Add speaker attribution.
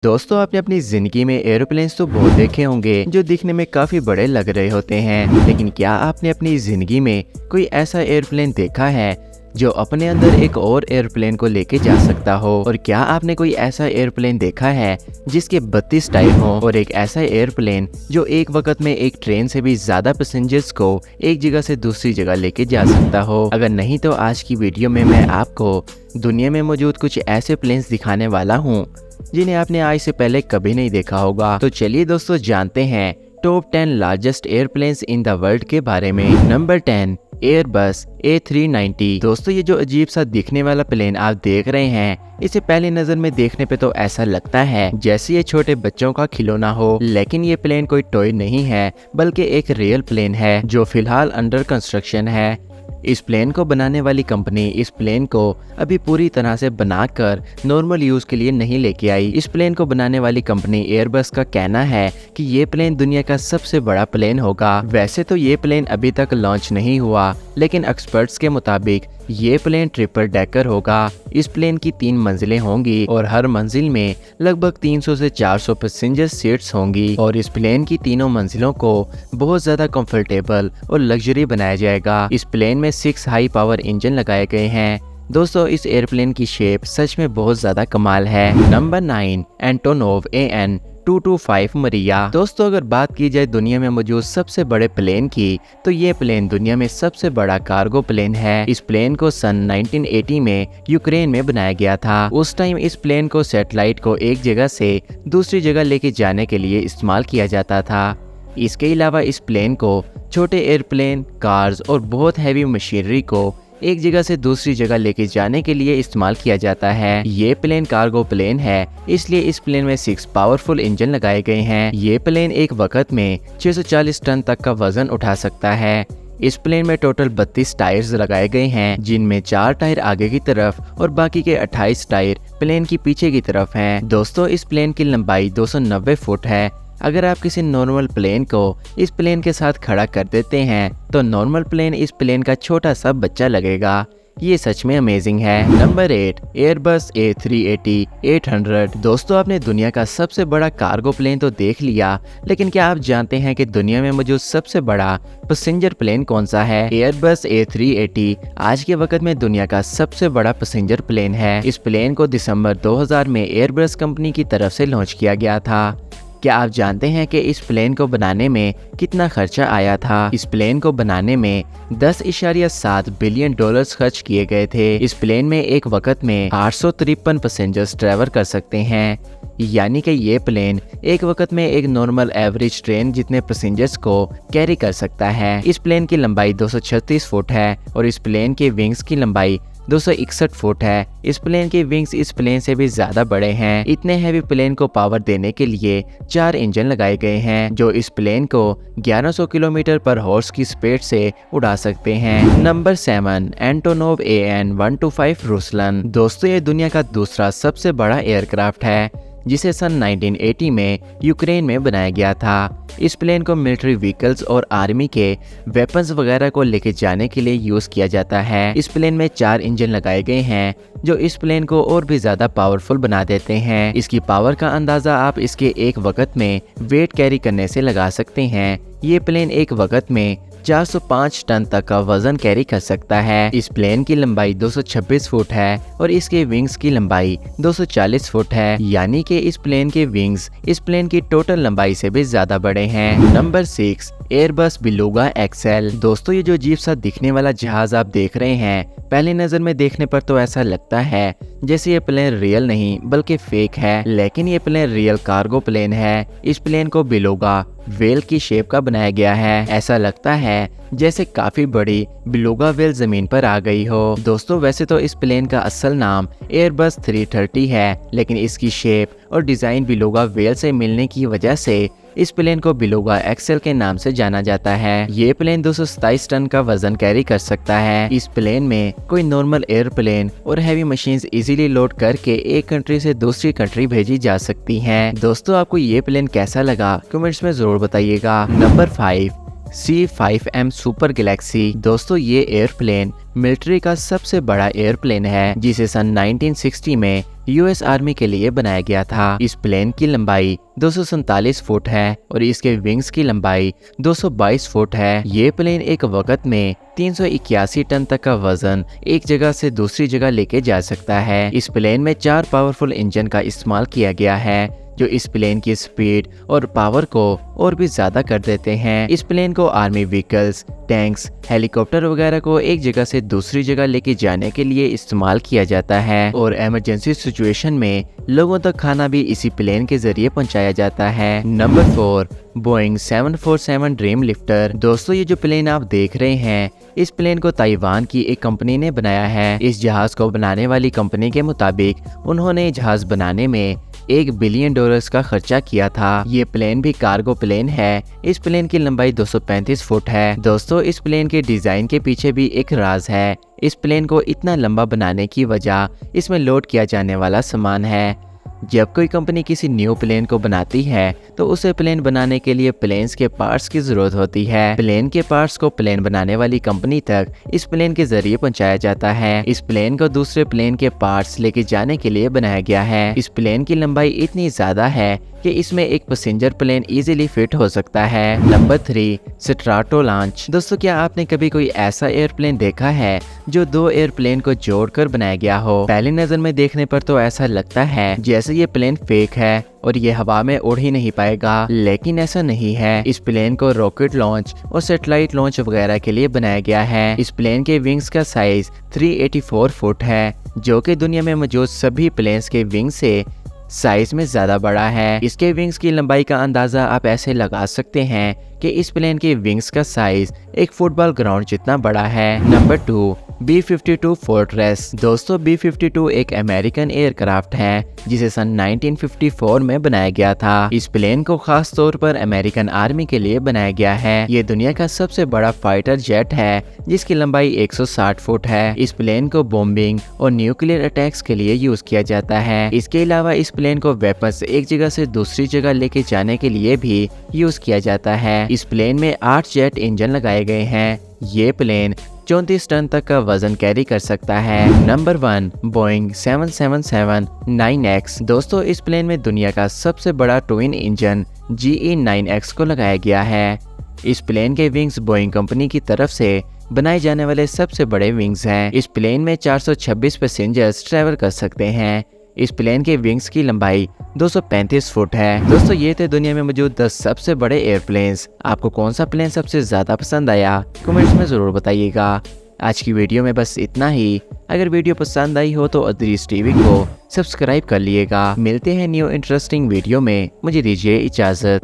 Speaker 1: दोस्तों, आपने अपनी जिंदगी में एरोप्लेन्स तो बहुत देखे होंगे जो दिखने में काफी बड़े लग रहे होते हैं। लेकिन क्या आपने अपनी जिंदगी में कोई ऐसा एरोप्लेन देखा है जो अपने अंदर एक और एरोप्लेन को लेके जा सकता हो? और क्या आपने कोई ऐसा एरोप्लेन देखा है जिसके 32 टायर हो, और एक ऐसा एरोप्लेन जो एक वक्त में एक ट्रेन से भी ज्यादा पैसेंजर्स को एक जगह से दूसरी जगह लेके जा सकता हो? अगर नहीं तो आज की वीडियो में मैं आपको दुनिया में मौजूद कुछ ऐसे प्लेन्स दिखाने वाला हूँ जिन्हें आपने आज से पहले कभी नहीं देखा होगा। तो चलिए दोस्तों, जानते हैं top 10 largest airplanes in the world के बारे में। Number 10, Airbus A390। दोस्तों, ये जो अजीब सा दिखने वाला प्लेन आप देख रहे हैं, इसे पहली नजर में देखने पे तो ऐसा लगता है जैसे ये छोटे बच्चों का खिलौना हो, लेकिन ये प्लेन कोई टॉय नहीं है बल्कि एक रियल प्लेन है जो फिलहाल अंडर कंस्ट्रक्शन है। इस प्लेन को बनाने वाली कंपनी इस प्लेन को अभी पूरी तरह से बनाकर नॉर्मल यूज के लिए नहीं लेके आई। इस प्लेन को बनाने वाली कंपनी एयरबस का कहना है कि ये प्लेन दुनिया का सबसे बड़ा प्लेन होगा। वैसे तो ये प्लेन अभी तक लॉन्च नहीं हुआ, लेकिन एक्सपर्ट्स के मुताबिक ये प्लेन ट्रिपल डेकर होगा। इस प्लेन की 3 मंजिलें होंगी और हर मंजिल में लगभग 300 से 400 पैसेंजर सीट्स होंगी, और इस प्लेन की तीनों मंजिलों को बहुत ज्यादा कंफर्टेबल और लग्जरी बनाया जाएगा। इस प्लेन में 6 हाई पावर इंजन लगाए गए हैं। दोस्तों, इस एयरप्लेन की शेप सच में बहुत ज्यादा कमाल है। नंबर 9, एंटोनोव AN225 मरिया। दोस्तों, अगर बात की जाए दुनिया में मौजूद सबसे बड़े प्लेन की, तो ये प्लेन दुनिया में सबसे बड़ा कार्गो प्लेन है। इस प्लेन को सन 1980 में यूक्रेन में बनाया गया था। उस टाइम इस प्लेन को सैटेलाइट को एक जगह से दूसरी जगह लेके जाने के लिए इस्तेमाल किया जाता था। इसके अलावा इस प्लेन को छोटे एयरप्लेन, कार्स और बहुत हैवी मशीनरी को एक जगह से दूसरी जगह लेके जाने के लिए इस्तेमाल किया जाता है। ये प्लेन कार्गो प्लेन है, इसलिए इस प्लेन में 6 पावरफुल इंजन लगाए गए हैं। ये प्लेन एक वक्त में 640 टन तक का वजन उठा सकता है। इस प्लेन में टोटल 32 टायर्स लगाए गए हैं, जिनमें 4 टायर आगे की तरफ और बाकी के 28 टायर प्लेन की पीछे की तरफ हैं। दोस्तों, इस प्लेन की लंबाई 290 फुट है। अगर आप किसी नॉर्मल प्लेन को इस प्लेन के साथ खड़ा कर देते हैं तो नॉर्मल प्लेन इस प्लेन का छोटा सा बच्चा लगेगा। ये सच में अमेजिंग है। Number 8, Airbus A380-800। दोस्तों, आपने दुनिया का सबसे बड़ा कार्गो प्लेन तो देख लिया, लेकिन क्या आप जानते हैं कि दुनिया में मौजूद सबसे बड़ा पैसेंजर प्लेन कौन सा है? एयरबस A380 आज के वक्त में दुनिया का सबसे बड़ा पैसेंजर प्लेन है। इस प्लेन को दिसंबर 2000 में एयरबस कंपनी की तरफ से लॉन्च किया गया था। क्या आप जानते हैं कि इस प्लेन को बनाने में कितना खर्चा आया था? इस प्लेन को बनाने में 10.7 बिलियन डॉलर्स खर्च किए गए थे। इस प्लेन में एक वक्त में 853 पैसेंजर्स ट्रैवल कर सकते हैं, यानी कि ये प्लेन एक वक्त में एक नॉर्मल एवरेज ट्रेन जितने पैसेंजर्स को कैरी कर सकता है। इस प्लेन की लंबाई 236 फुट है और इस प्लेन के विंग्स की लंबाई 261 फुट है। इस प्लेन के विंग्स इस प्लेन से भी ज्यादा बड़े हैं। इतने हैवी प्लेन को पावर देने के लिए 4 इंजन लगाए गए हैं जो इस प्लेन को 1100 किलोमीटर पर हॉर्स की स्पीड से उड़ा सकते हैं। Number 7, Antonov AN125 रूसलन। दोस्तों, ये दुनिया का दूसरा सबसे बड़ा एयरक्राफ्ट है जिसे सन 1980 में यूक्रेन में बनाया गया था। इस प्लेन को मिलिट्री व्हीकल्स और आर्मी के वेपन्स वगैरह को लेके जाने के लिए यूज किया जाता है। इस प्लेन में 4 इंजन लगाए गए हैं जो इस प्लेन को और भी ज्यादा पावरफुल बना देते हैं। इसकी पावर का अंदाजा आप इसके एक वक्त में वेट कैरी करने से लगा सकते हैं। ये प्लेन एक वक्त में 405 टन तक का वजन कैरी कर सकता है। इस प्लेन की लंबाई 226 फुट है और इसके विंग्स की लंबाई 240 फुट है, यानी कि इस प्लेन के विंग्स इस प्लेन की टोटल लंबाई से भी ज्यादा बड़े हैं। Number 6, Airbus Beluga XL। दोस्तों, ये जो अजीब सा दिखने वाला जहाज आप देख रहे हैं, पहली नजर में देखने पर तो ऐसा लगता है जैसे ये प्लेन रियल नहीं बल्कि फेक है, लेकिन ये प्लेन रियल कार्गो प्लेन है। इस प्लेन को बिलुगा वेल की शेप का बनाया गया है। ऐसा लगता है जैसे काफी बड़ी बिलुगा वेल जमीन पर आ गई हो। दोस्तों, वैसे तो इस प्लेन का असल नाम एयरबस 330 है, लेकिन इसकी शेप और डिजाइन बिलुगा वेल से मिलने की वजह से इस प्लेन को बिलुगा XL के नाम से जाना जाता है। ये प्लेन 227 टन का वजन कैरी कर सकता है। इस प्लेन में कोई नॉर्मल एयरप्लेन और हैवी मशीन्स इजीली लोड करके एक कंट्री से दूसरी कंट्री भेजी जा सकती हैं। दोस्तों, आपको ये प्लेन कैसा लगा कमेंट्स में जरूर बताइएगा। Number 5, C-5M super Galaxy. दोस्तों ये एयरप्लेन मिलिट्री का सबसे बड़ा एयरप्लेन है जिसे सन 1960 में यूएस आर्मी के लिए बनाया गया था। इस प्लेन की लंबाई 247 फुट है और इसके विंग्स की लंबाई 222 फुट है। ये प्लेन एक वक्त में 381 टन तक का वजन एक जगह से दूसरी जगह लेके जा सकता है। इस प्लेन में 4 पावरफुल इंजन का इस्तेमाल किया गया है जो इस प्लेन की स्पीड और पावर को और भी ज्यादा कर देते हैं। इस प्लेन को आर्मी व्हीकल्स, टैंक्स, हेलीकॉप्टर वगैरह को एक जगह से दूसरी जगह लेके जाने के लिए इस्तेमाल किया जाता है और इमरजेंसी सिचुएशन में लोगों तक खाना भी इसी प्लेन के जरिए पहुंचाया जाता है। Number 4, Boeing 747 dream lifter. दोस्तों ये जो प्लेन आप देख रहे हैं, इस प्लेन को ताइवान की एक कंपनी ने बनाया है। इस जहाज को बनाने वाली कंपनी के मुताबिक उन्होंने जहाज बनाने में $1 बिलियन का खर्चा किया था। ये प्लेन भी कार्गो प्लेन है। इस प्लेन की लंबाई 235 फुट है। दोस्तों इस प्लेन के डिजाइन के पीछे भी एक राज है। इस प्लेन को इतना लंबा बनाने की वजह इसमें लोड किया जाने वाला सामान है। जब कोई कंपनी किसी न्यू प्लेन को बनाती है तो उसे प्लेन बनाने के लिए प्लेन्स के पार्ट्स की जरूरत होती है। प्लेन के पार्ट्स को प्लेन बनाने वाली कंपनी तक इस प्लेन के जरिए पहुंचाया जाता है। इस प्लेन को दूसरे प्लेन के पार्ट्स लेके जाने के लिए बनाया गया है। इस प्लेन की लंबाई इतनी ज्यादा है कि इसमें एक पैसेंजर प्लेन इजीली फिट हो सकता है। Number 3, Stratolaunch. दोस्तों क्या आपने कभी कोई ऐसा एयरप्लेन देखा है जो 2 एयरप्लेन को जोड़कर बनाया गया हो? पहली नजर में देखने पर तो ऐसा लगता है जैसे ये प्लेन फेक है और ये हवा में उड़ ही नहीं पाएगा, लेकिन ऐसा नहीं है। इस प्लेन को रॉकेट लॉन्च और सैटेलाइट लॉन्च वगैरह के लिए बनाया गया है। इस प्लेन के विंग्स का साइज 384 फुट है जो कि दुनिया में मौजूद सभी प्लेन्स के विंग से साइज में ज्यादा बड़ा है। इसके विंग्स की लंबाई का अंदाजा आप ऐसे लगा सकते हैं कि इस प्लेन के विंग्स का साइज एक फुटबॉल ग्राउंड जितना बड़ा है। Number 2, B-52 fortress. दोस्तों B-52 एक अमेरिकन एयरक्राफ्ट है जिसे सन 1954 में बनाया गया था। इस प्लेन को खास तौर पर अमेरिकन आर्मी के लिए बनाया गया है। ये दुनिया का सबसे बड़ा फाइटर जेट है जिसकी लंबाई 160 फुट है। इस प्लेन को बॉम्बिंग और न्यूक्लियर अटैक्स के लिए यूज किया जाता है। इसके अलावा इस प्लेन को वेपन्स एक जगह से दूसरी जगह लेके जाने के लिए भी यूज किया जाता है। इस प्लेन में 8 जेट इंजन लगाए गए हैं। ये प्लेन 34 टन तक का वजन कैरी कर सकता है। Number 1, Boeing 777-9X। दोस्तों इस प्लेन में दुनिया का सबसे बड़ा ट्विन इंजन GE9X को लगाया गया है। इस प्लेन के विंग्स बोइंग कंपनी की तरफ से बनाए जाने वाले सबसे बड़े विंग्स हैं। इस प्लेन में 426 पैसेंजर्स ट्रैवल कर सकते हैं। इस प्लेन के विंग्स की लंबाई 235 फुट है। दोस्तों ये थे दुनिया में मौजूद 10 सबसे बड़े एयरप्लेन्स। आपको कौन सा प्लेन सबसे ज्यादा पसंद आया कमेंट्स में जरूर बताइएगा। आज की वीडियो में बस इतना ही। अगर वीडियो पसंद आई हो तो अदरीस टीवी को सब्सक्राइब कर लिएगा। मिलते हैं न्यू इंटरेस्टिंग वीडियो में। मुझे दीजिए इजाजत।